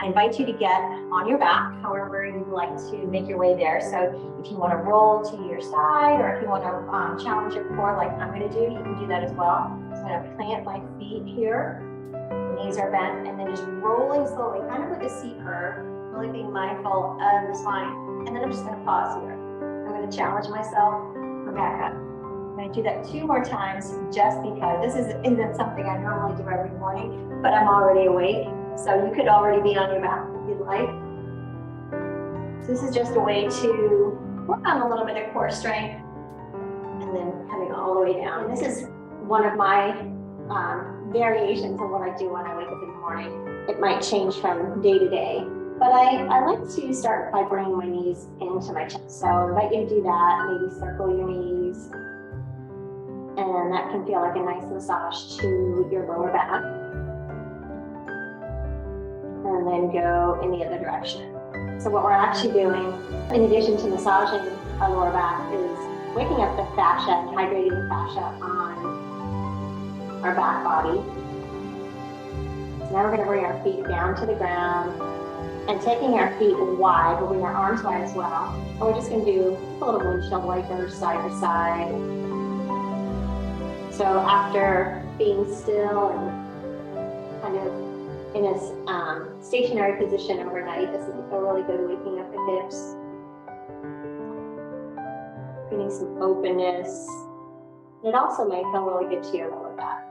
I invite you to get on your back, however you'd like to make your way there. So if you want to roll to your side, or if you want to challenge your core like I'm going to do, you can do that as well. So I'm going to plant my feet here, knees are bent, and then just rolling slowly, kind of like a C curve, really being mindful of the spine. And then I'm just going to pause here. I'm going to challenge myself, come back up. I'm going to do that 2 more times just because this isn't something I normally do every morning, but I'm already awake. So you could already be on your back if you'd like. So this is just a way to work on a little bit of core strength and then coming all the way down. And this is one of my variations of what I do when I wake up in the morning. It might change from day to day, but I like to start by bringing my knees into my chest. So I invite you to do that. Maybe circle your knees. And that can feel like a nice massage to your lower back. And then go in the other direction. So what we're actually doing, in addition to massaging our lower back, is waking up the fascia and hydrating the fascia on our back body. So now we're going to bring our feet down to the ground and taking our feet wide, but bring our arms wide as well. And we're just going to do a little windshield wipers side to side. So after being still and kind of in a stationary position overnight, this is a really good waking up the hips, creating some openness. It also may feel really good to your lower back.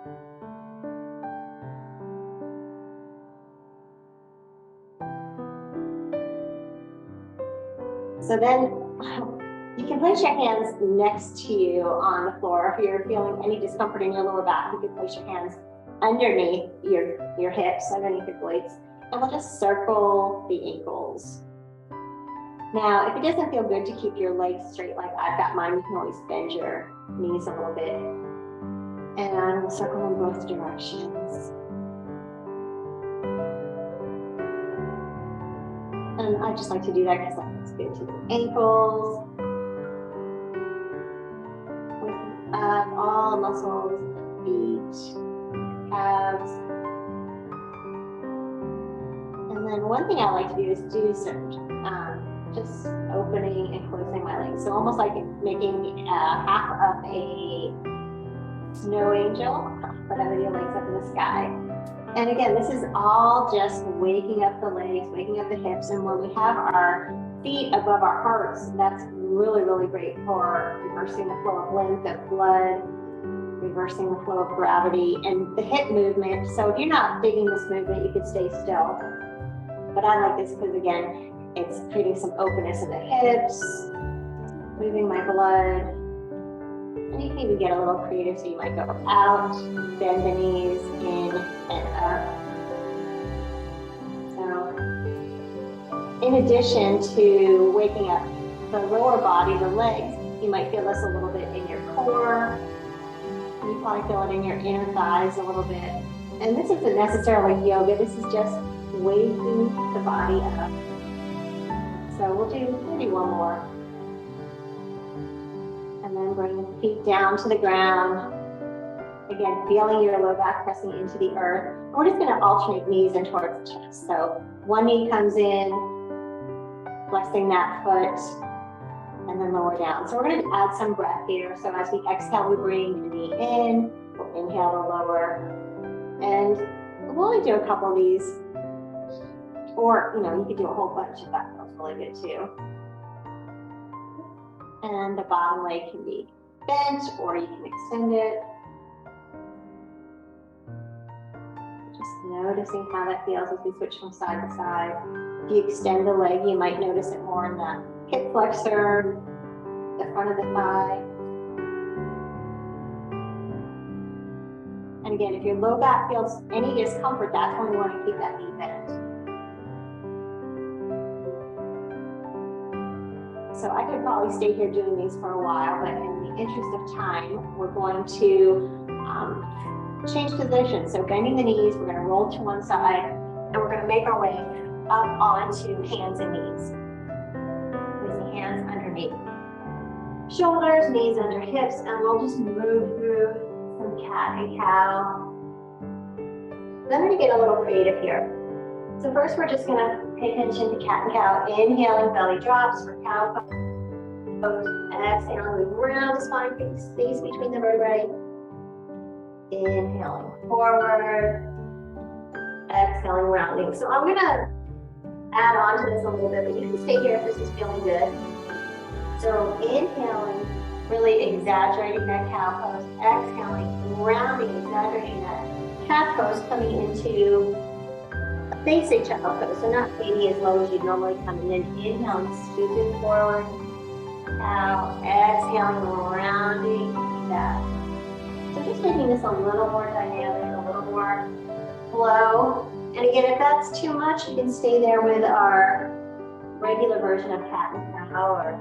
So then you can place your hands next to you on the floor. If you're feeling any discomfort in your lower back, you can place your hands underneath your hips, underneath your glutes, and we'll just circle the ankles. Now, if it doesn't feel good to keep your legs straight like I've got mine, you can always bend your knees a little bit and we'll circle in both directions. And I just like to do that because that's good to the ankles. Waking up all the muscles, feet, calves. And then one thing I like to do is do some just opening and closing my legs. So almost like making half of a snow angel, but with your legs up in the sky. And again, this is all just waking up the legs, waking up the hips. And when we have our feet above our hearts, that's really, really great for reversing the flow of lymph and blood, reversing the flow of gravity and the hip movement. So if you're not digging this movement, you could stay still. But I like this because again, it's creating some openness in the hips, moving my blood. And you can even get a little creative, so you might go out, bend the knees, in and up. So in addition to waking up the lower body, the legs, you might feel this a little bit in your core. You probably feel it in your inner thighs a little bit. And this isn't necessarily yoga, this is just waking the body up. So we'll do maybe one more. And then bring the feet down to the ground. Again, feeling your low back pressing into the earth. And we're just going to alternate knees in towards the chest. So one knee comes in, flexing that foot, and then lower down. So we're going to add some breath here. So as we exhale, we bring the knee in, we'll inhale to lower. And we'll only do a couple of these. Or, you could do a whole bunch if that feels really good too. And the bottom leg can be bent or you can extend it. Just noticing how that feels as we switch from side to side. If you extend the leg, you might notice it more in the hip flexor, the front of the thigh. And again, if your low back feels any discomfort, that's when we want to keep that knee bent. So I could probably stay here doing these for a while, but in the interest of time, we're going to change position. So bending the knees, we're going to roll to one side, and we're going to make our way up onto hands and knees. Placing hands underneath shoulders, knees under hips, and we'll just move through some cat and cow. Then we're going to get a little creative here. So first we're just gonna pay attention to cat and cow. Inhaling, belly drops for cow pose. Exhaling, move around the spine, space between the vertebrae. Inhaling forward. Exhaling, rounding. So I'm gonna add on to this a little bit, but you can stay here if this is feeling good. So inhaling, really exaggerating that cow pose. Exhaling, rounding, exaggerating that cat pose, coming into a basic child pose. So not maybe as low as you'd normally come, and then inhaling, scooping forward. Cow, exhaling, rounding back. So just making this a little more dynamic, a little more flow. And again, if that's too much, you can stay there with our regular version of cat and cow or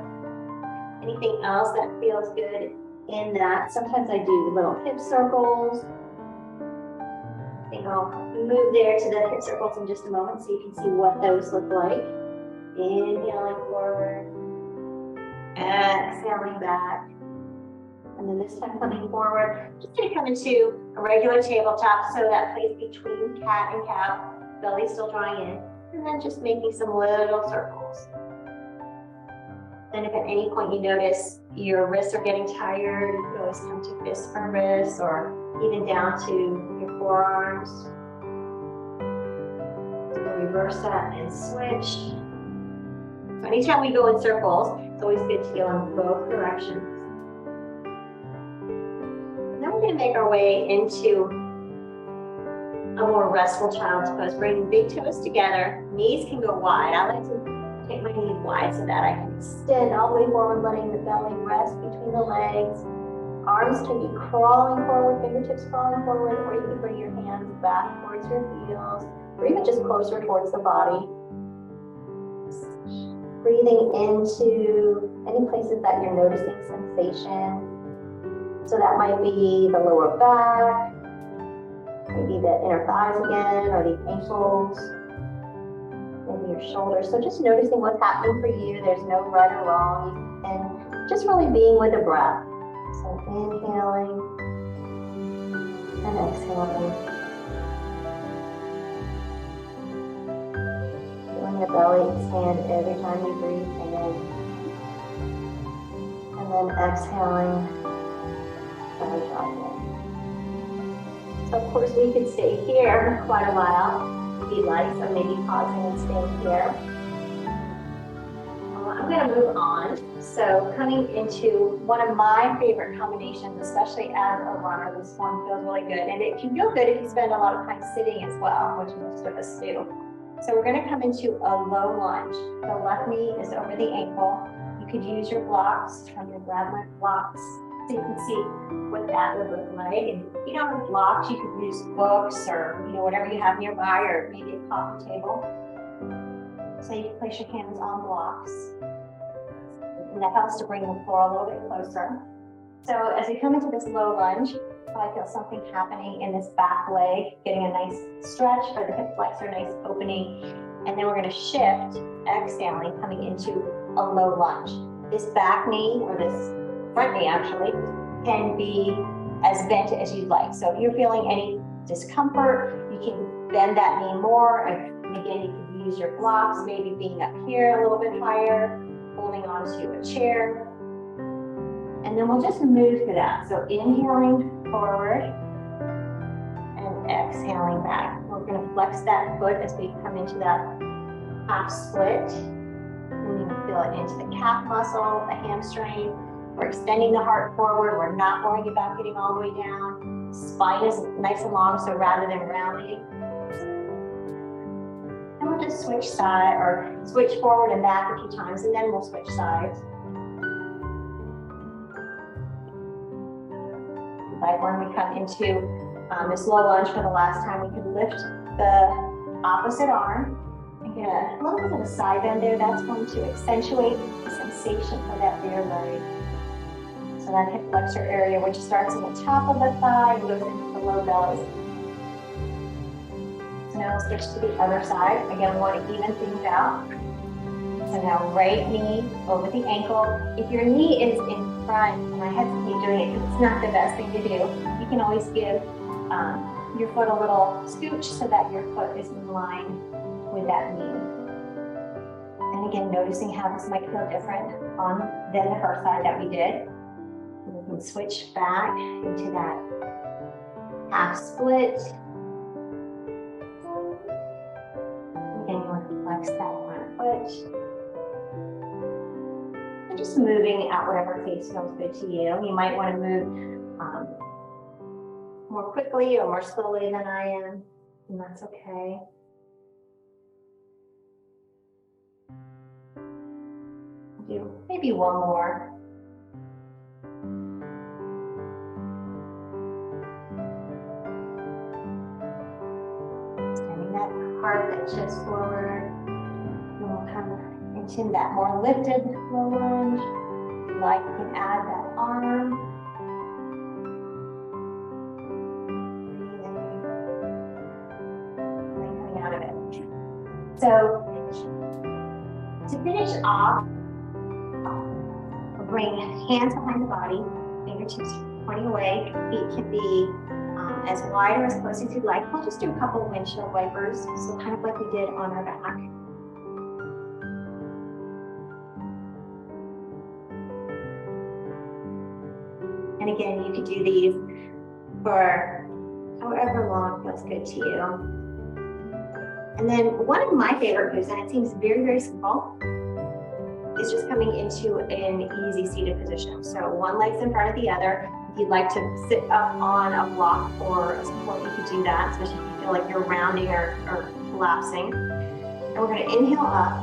anything else that feels good in that. Sometimes I do little hip circles. I think I'll move there to the hip circles in just a moment so you can see what those look like. Inhaling forward, exhaling back. And then this time coming forward, just gonna come into a regular tabletop, so that place between cat and cow, belly still drawing in, and then just making some little circles. Then if at any point you notice your wrists are getting tired, you can always come to fist for wrists or even down to your forearms. So we'll reverse that and switch. So anytime we go in circles, it's always good to go in both directions. Then we're going to make our way into a more restful child's pose. Bring big toes together. Knees can go wide. I like to take my knees wide so that I can extend all the way forward, letting the belly rest between the legs. Arms can be crawling forward, fingertips crawling forward, or you can bring your hands back towards your heels, or even just closer towards the body. Breathing into any places that you're noticing sensation. So that might be the lower back, maybe the inner thighs again, or the ankles, maybe your shoulders. So just noticing what's happening for you. There's no right or wrong, and just really being with the breath. So inhaling and exhaling. Feeling your belly expand every time you breathe in. And then exhaling. So of course we could stay here quite a while if you'd like, so maybe pausing and staying here. I'm going to move on. So coming into one of my favorite combinations, especially as a runner, this one feels really good. And it can feel good if you spend a lot of time sitting as well, which most of us do. So we're going to come into a low lunge. The left knee is over the ankle. You could use your blocks from your grab leg blocks. So you can see what that would look like. And if you don't have blocks, you could use books or whatever you have nearby, or maybe a coffee table. So you can place your hands on blocks. And that helps to bring the floor a little bit closer. So as we come into this low lunge, I feel something happening in this back leg, getting a nice stretch for the hip flexor, nice opening. And then we're going to shift, exhaling, coming into a low lunge. This back knee, or this front knee actually, can be as bent as you'd like. So if you're feeling any discomfort, you can bend that knee more. And again, you can use your blocks, maybe being up here a little bit higher, holding onto a chair. And then we'll just move through that. So inhaling forward and exhaling back. We're going to flex that foot as we come into that half split. And you can feel it into the calf muscle, the hamstring. We're extending the heart forward. We're not worrying about getting all the way down. Spine is nice and long, so rather than rounding. And we'll just switch side, or switch forward and back a few times, and then we'll switch sides. Like when we come into this low lunge for the last time, we can lift the opposite arm and get a little bit of a side bend there. That's going to accentuate the sensation for that rear leg. So that hip flexor area, which starts in the top of the thigh and goes into the low belly. So now we'll switch to the other side. Again, we want to even things out. So now right knee over the ankle. If your knee is in front, and I hesitate doing it because it's not the best thing to do, you can always give your foot a little scooch so that your foot is in line with that knee. And again, noticing how this might feel different than the first side that we did. And we can switch back into that half split. Again, you want to flex that front foot. And just moving at whatever pace feels good to you. You might want to move more quickly or more slowly than I am, and that's okay. Do maybe one more. Extending that heart, that chest forward. And we'll come into that more lifted low lunge. If you like, you can add that arm. Breathing. And then coming out of it. So, to finish off, bring hands behind the body, fingertips pointing away. Feet can be as wide or as close as you'd like. We'll just do a couple of windshield wipers, so kind of like we did on our back. And again, you could do these for however long feels good to you. And then one of my favorite moves, and it seems very, very simple, is just coming into an easy seated position. So one leg's in front of the other. If you'd like to sit up on a block or a support, you could do that, especially if you feel like you're rounding or collapsing. And we're going to inhale up,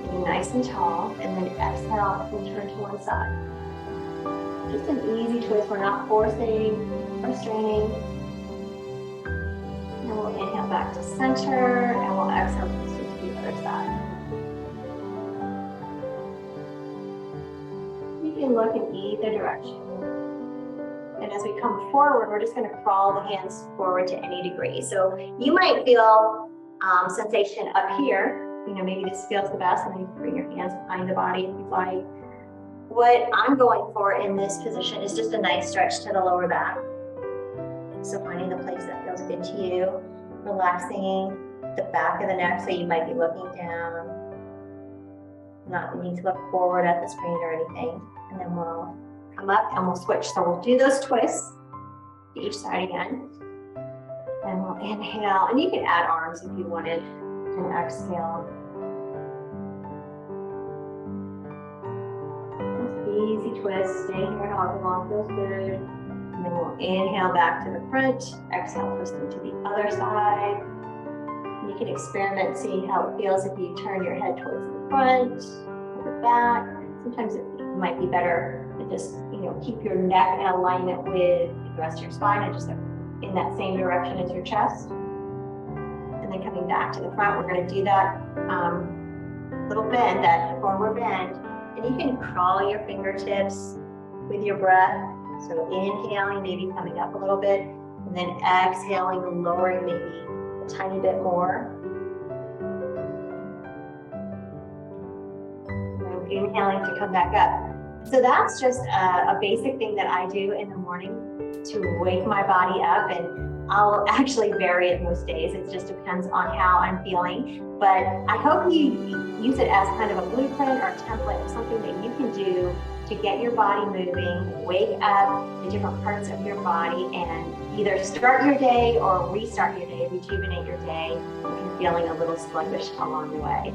getting nice and tall, and then exhale, we'll turn to one side. Just an easy twist. We're not forcing or straining. And we'll inhale back to center, and we'll exhale to the other side. You can look in either direction. And as we come forward, we're just going to crawl the hands forward to any degree. So you might feel sensation up here. You know, maybe this feels the best, and then you can bring your hands behind the body if you'd like. What I'm going for in this position is just a nice stretch to the lower back. So finding the place that feels good to you, relaxing the back of the neck, so you might be looking down, not needing to look forward at the screen or anything. And then we'll come up and we'll switch. So we'll do those twists to each side again. And we'll inhale, and you can add arms if you wanted, and exhale. Easy twist, stay here however long feels good. And then we'll inhale back to the front, exhale, twisting to the other side. You can experiment seeing how it feels if you turn your head towards the front or the back. Sometimes it might be better to just, keep your neck in alignment with the rest of your spine and just in that same direction as your chest. And then coming back to the front, we're going to do that little bend, that forward bend. And you can crawl your fingertips with your breath. So inhaling, maybe coming up a little bit, and then exhaling, lowering maybe a tiny bit more. And then inhaling to come back up. So that's just a basic thing that I do in the morning to wake my body up, and I'll actually vary it most days. It just depends on how I'm feeling. But I hope you use it as kind of a blueprint or a template of something that you can do to get your body moving, wake up the different parts of your body, and either start your day or restart your day, rejuvenate your day if you're feeling a little sluggish along the way.